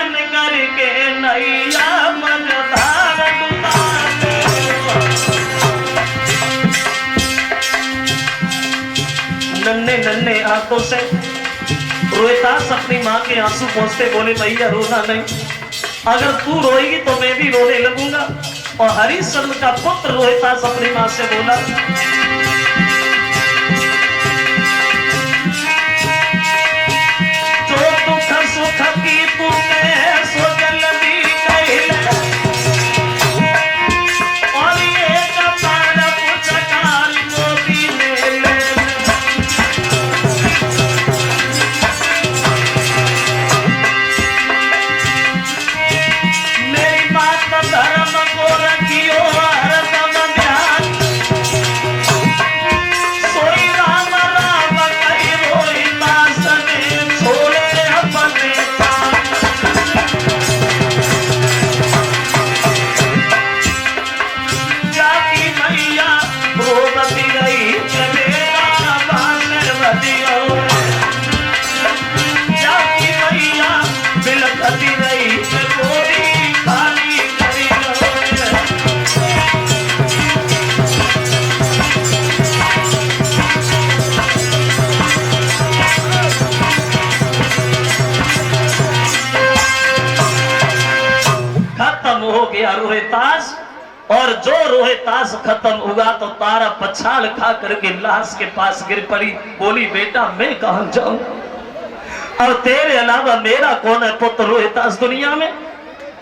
बन करके नैया मझधार डुबाते। नन्हे नन्हे आंखों से रोहितास अपनी माँ के आंसू पहुंचते बोले भैया रोना नहीं, अगर तू रोएगी तो मैं भी रोने लगूंगा। और हरिश्चंद्र का पुत्र रोहितास अपनी माँ से बोला जो दुख सुख की तूने सो जल्दी कहले, और ये कपाल पुचकाल मोती में ले। मेरी बात धर्म को रखियो हरदम ध्यान, सोई राम राम कही रोहितास ने छोड़े अपने प्राण। जाकी मैया रोबती रही चलेगा बांसुरी हो, जाकी मैया बिलखती रही गोदी खाली करी हो। खत्म हो गया रोहितास, और जो रोहितास खत्म हुआ तो तारा पछाड़ खा करके लाश के पास गिर पड़ी। बोली बेटा मैं कहां जाऊं, और तेरे अलावा मेरा कौन है पुत्र रोहितास दुनिया में।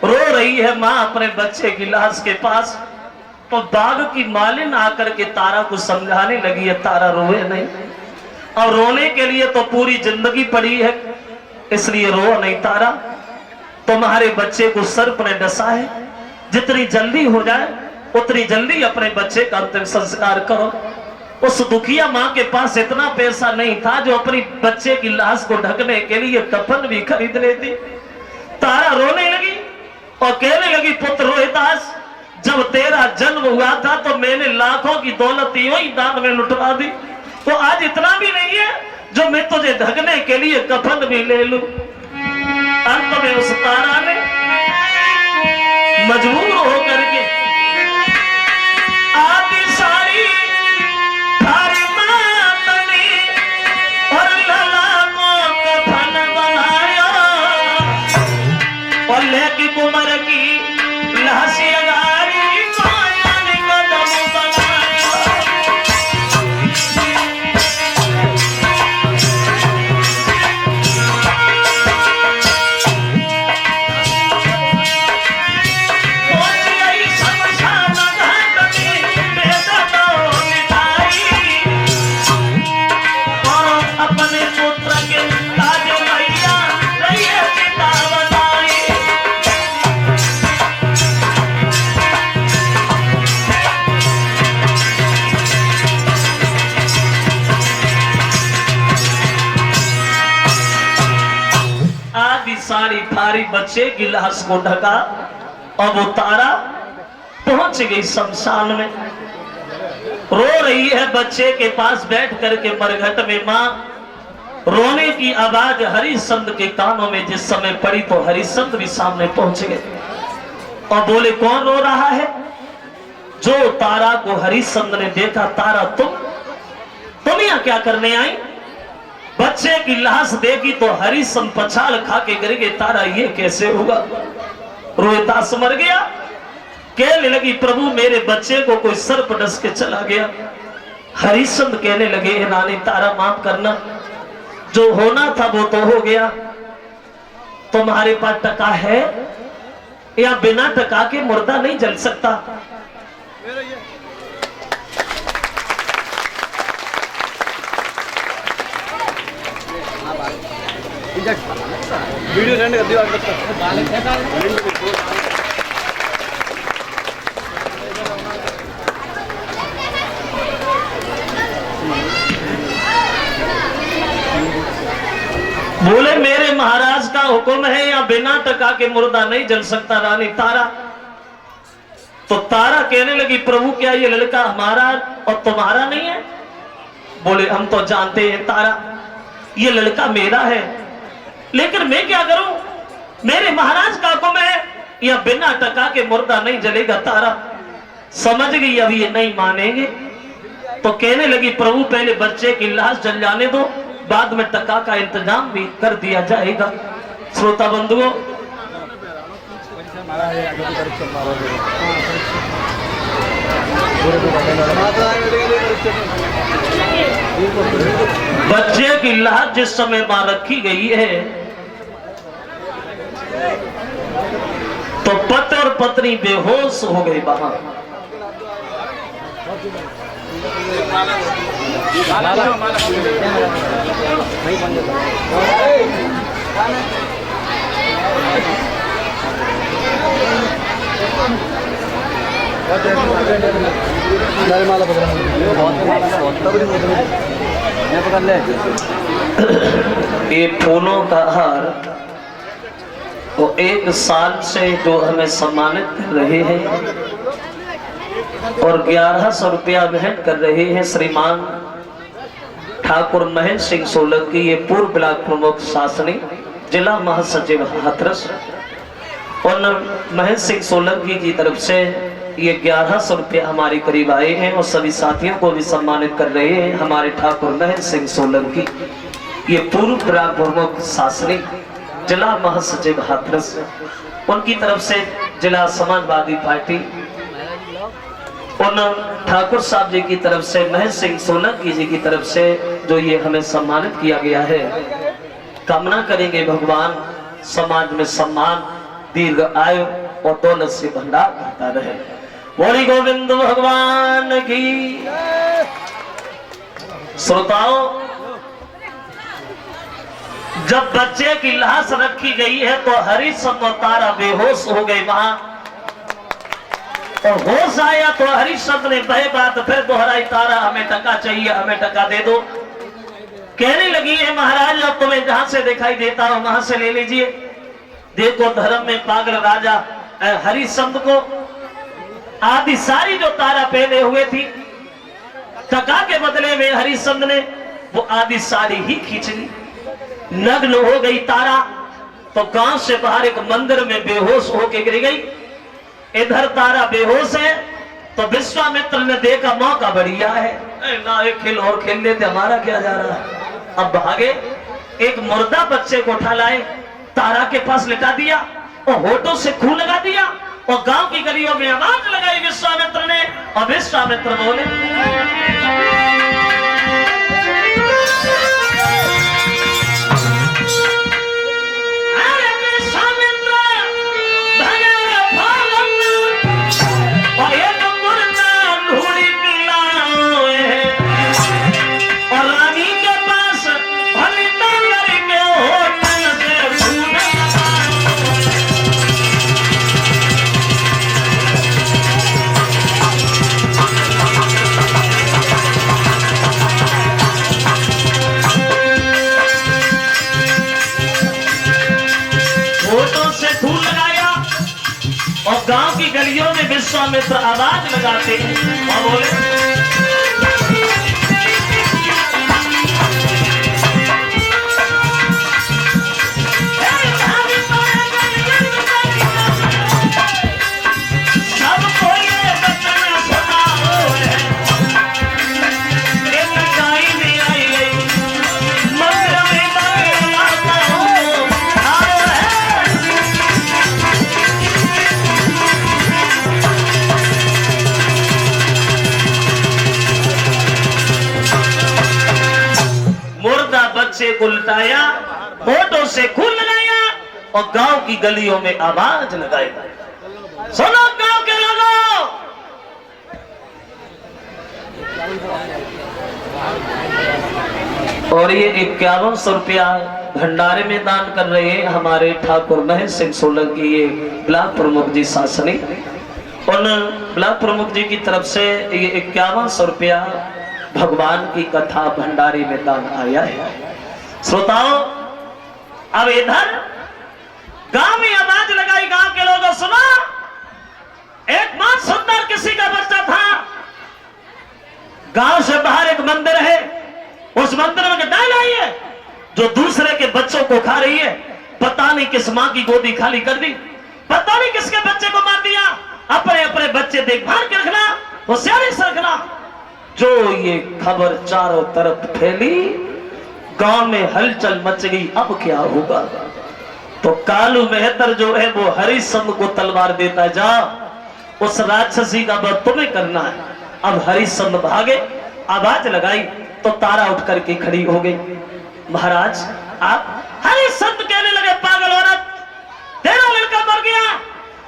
रो रही है माँ अपने बच्चे की लाश के पास। तो बाग की मालिन आकर के तारा को समझाने लगी है तारा रोए नहीं, और रोने के लिए तो पूरी जिंदगी पड़ी है, इसलिए रो नहीं तारा। तुम्हारे बच्चे को सर्प ने डसा है, जितनी जल्दी हो जाए उतनी जल्दी अपने बच्चे का अंतिम संस्कार करो। उस दुखिया माँ के पास इतना पैसा नहीं था जो अपनी बच्चे की लाश को ढकने के लिए कफन भी खरीद लेती। तारा रोने लगी और कहने लगी पुत्र रोहितास, जब तेरा जन्म हुआ था तो मैंने लाखों की दौलत यूं ही दान में लुटवा दी, तो आज इतना भी नहीं है जो मैं तुझे ढकने के लिए कफन भी ले लूं। अंत में उस तारा ने मजबूर होकर के आदि सारी थारी मातनी और लला को कफन बनाया, और लेकी कुमर की लाशी अगारी मायन कदम बनाया। सारी फारी बच्चे की लाश को ढका, और वो तारा पहुंच गई शमशान में। रो रही है बच्चे के पास बैठ करके मरघट में माँ। रोने की आवाज हरिश्चंद्र के कानों में जिस समय पड़ी तो हरिश्चंद्र भी सामने पहुंच गए और बोले कौन रो रहा है। जो तारा को हरिश्चंद्र ने देखा, तारा तुम यहाँ क्या करने आई। बच्चे की लाश देखी तो हरिश्चंद्र पछाड़ खा के गिर गए। तारा ये कैसे होगा, रोहितास मर गया। कहने लगी प्रभु मेरे बच्चे को कोई सर्प डस के चला गया। हरिश्चंद्र कहने लगे रानी तारा माफ करना, जो होना था वो तो हो गया। तुम्हारे पास टका है या बिना टका के मुर्दा नहीं जल सकता। वीडियो सेंड कर दियो। बोले मेरे महाराज का हुक्म है या बिना टका के मुर्दा नहीं जल सकता रानी तारा। तो तारा कहने लगी प्रभु क्या ये लड़का हमारा और तुम्हारा नहीं है। बोले हम तो जानते हैं तारा ये लड़का मेरा है, लेकिन मैं क्या करूं, मेरे महाराज का हुक्म है, या बिना टका के मुर्दा नहीं जलेगा तारा। समझ गई अब ये नहीं मानेंगे, तो कहने लगी प्रभु पहले बच्चे की लाश जल जाने दो, बाद में टका का इंतजाम भी कर दिया जाएगा। श्रोता बंधुओं, बच्चे की लाश जिस समय मां रखी गई है, तो पति और पत्नी बेहोश हो गई वहां। ये फूलों का हार वो 1 साल से जो हमें सम्मानित कर रहे हैं और 1100 रुपया भेंट कर रहे हैं श्रीमान ठाकुर महेंद्र सिंह सोलंकी, ये पूर्व ब्लॉक प्रमुख शासनिक जिला महासचिव हाथरस, और महेंद्र सिंह सोलंकी की तरफ से ये 1100 रुपया हमारे करीब आए हैं और सभी साथियों को भी सम्मानित कर रहे हैं हमारे ठाकुर महेंद्र सिंह सोलंकी, ये पूर्व ब्लॉक प्रमुख शासनिक जिला महासचिव हाथरस, उनकी तरफ से जिला समाजवादी पार्टी उन ठाकुर साहब जी की तरफ से महेंद्र सिंह सोलंकी जी की तरफ से जो ये हमें सम्मानित किया गया है। कामना करेंगे भगवान समाज में सम्मान, दीर्घ आयु और दौलत से भंडार करता रहे। बोली गोविंद भगवान की। श्रोताओं, जब बच्चे की लाश रखी गई है तो हरिश्चंद्र तारा बेहोश हो गई वहां, और होश आया तो हरिश्चंद्र ने वह बात फिर दोहराई, तारा हमें टका चाहिए, हमें टका दे दो। कहने लगी है महाराज अब तुम्हें जहां से दिखाई देता हो वहां से ले लीजिए। देखो धर्म में पागल राजा हरिश्चंद्र को आदि सारी जो तारा पहने हुए थी, टका के बदले में हरिश्चंद्र ने वो आदि साड़ी ही खींच ली, नग्न हो गई तारा। तो गांव से बाहर एक मंदिर में बेहोश होके गिर गई। इधर तारा बेहोश है तो विश्वामित्र ने देखा मौका बढ़िया है, ना एक खेल और खेल लेते, हमारा क्या जा रहा है। अब भागे, एक मुर्दा बच्चे को उठा लाए, तारा के पास लिटा दिया और होठों से खून लगा दिया और गांव की गलियों में आवाज लगाई विश्वामित्र ने, और विश्वामित्र बोले और गांव की गलियों में विश्वामित्र आवाज लगाते हैं और बोले से उल्टाया, होठों से खून लगाया और गांव की गलियों में आवाज लगाई, सुनो गांव के लोगों, और ये 5100 रुपया भंडारे में दान कर रहे हैं हमारे ठाकुर महेंद्र सिंह सोलंकी, ये ब्लॉक प्रमुख जी शासनिक, उन ब्लॉक प्रमुख जी की तरफ से ये 5100 रुपया भगवान की कथा भंडारी में दान आया है। श्रोताओं, अब इधर गांव में आवाज लगाई, गांव के लोगों सुना, एक बहुत सुंदर किसी का बच्चा था, गांव से बाहर एक मंदिर है, उस मंदिर में डाल आई है जो दूसरे के बच्चों को खा रही है, पता नहीं किस माँ की गोदी खाली कर दी, पता नहीं किसके बच्चे को मार दिया। अपने अपने बच्चे देखभाल के रखना, होशियारी से रखना। जो ये खबर चारों तरफ फैली, गांव में हलचल मच गई। अब क्या होगा? तो कालू मेहतर जो है वो हरिश्चंद्र को तलवार देता, जा उस राक्षसी का वध तुम्हें करना है। अब हरिश्चंद्र भागे, आवाज लगाई तो तारा उठ करके खड़ी हो गई। महाराज आप? हरिश्चंद्र कहने लगे, पागल औरत, तेरा लड़का मर गया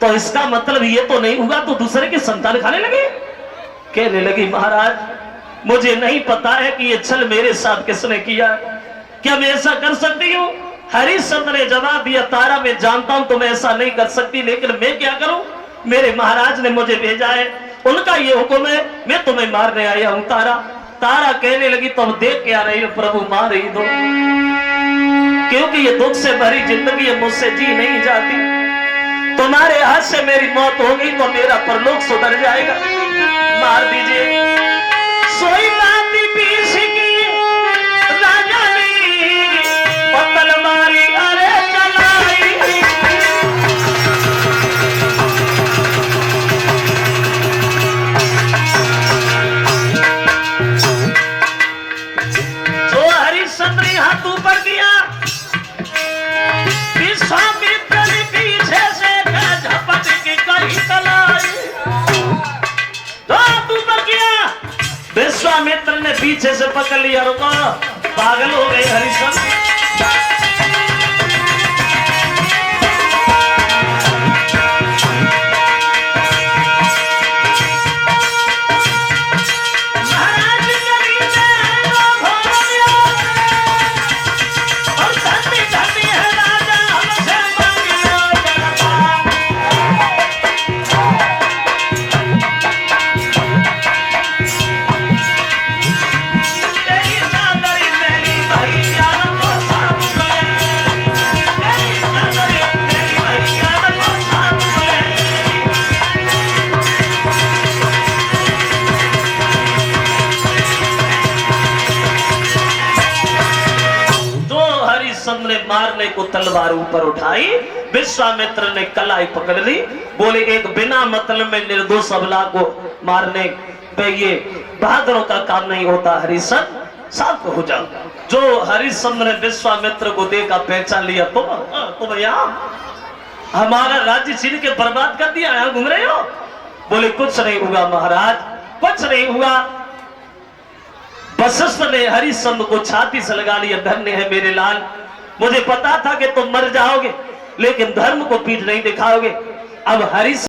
तो इसका मतलब ये तो नहीं हुआ तो दूसरे की संतान खाने लगे? कहने लगी, महाराज मुझे नहीं पता है कि ये छल मेरे साथ किसने किया, क्या मैं ऐसा कर सकती हूँ? हरिश्चंद्र ने जवाब दिया, तारा मैं जानता हूं तुम ऐसा नहीं कर सकती, लेकिन मैं क्या करूं? मेरे महाराज ने मुझे भेजा है, उनका ये हुक्म है, मैं तुम्हें मारने आया हूं। तारा तारा कहने लगी, तुम देख क्या रही हो? प्रभु मार ही दो, क्योंकि ये दुख से भरी जिंदगी है, मुझसे जी नहीं जाती। तुम्हारे हाथ से मेरी मौत हो गई तो मेरा परलोक सुधर जाएगा, मार दीजिए। सोई राती पीस की राजा ने पतल मारी, अरे चलाई। जो हरिश्चंद्र ने हाथ ऊपर किया, विश्वामित्र ने पीछे से झपट के कहीं तलाई। जो हाथ ऊपर किया, विश्वामित्र ने पीछे से पकड़ लिया। रुको, पागल हो गए हरिश्चंद्र। मारने को तलवार ऊपर उठाई, विश्वामित्र ने कलाई पकड़ ली, बोले एक बिना मतलब में निर्दोष अबला को मारने पे ये बहादुरों का काम नहीं होता। हरिश्चंद्र शांत हो जाओ। जो हरिश्चंद्र ने विश्वामित्र को देखा, पहचान लिया, तुम यहाँ हमारा राज्य छीन के बर्बाद कर दिया, यहाँ घूम रहे हो? बोले कुछ नहीं हुआ महाराज, कुछ नहीं हुआ। वशिष्ठ ने हरिश्चंद्र को छाती से लगा लिया, धन्य है मेरे लाल, मुझे पता था कि तुम मर जाओगे लेकिन धर्म को पीठ नहीं दिखाओगे। अब हरिश्चंद्र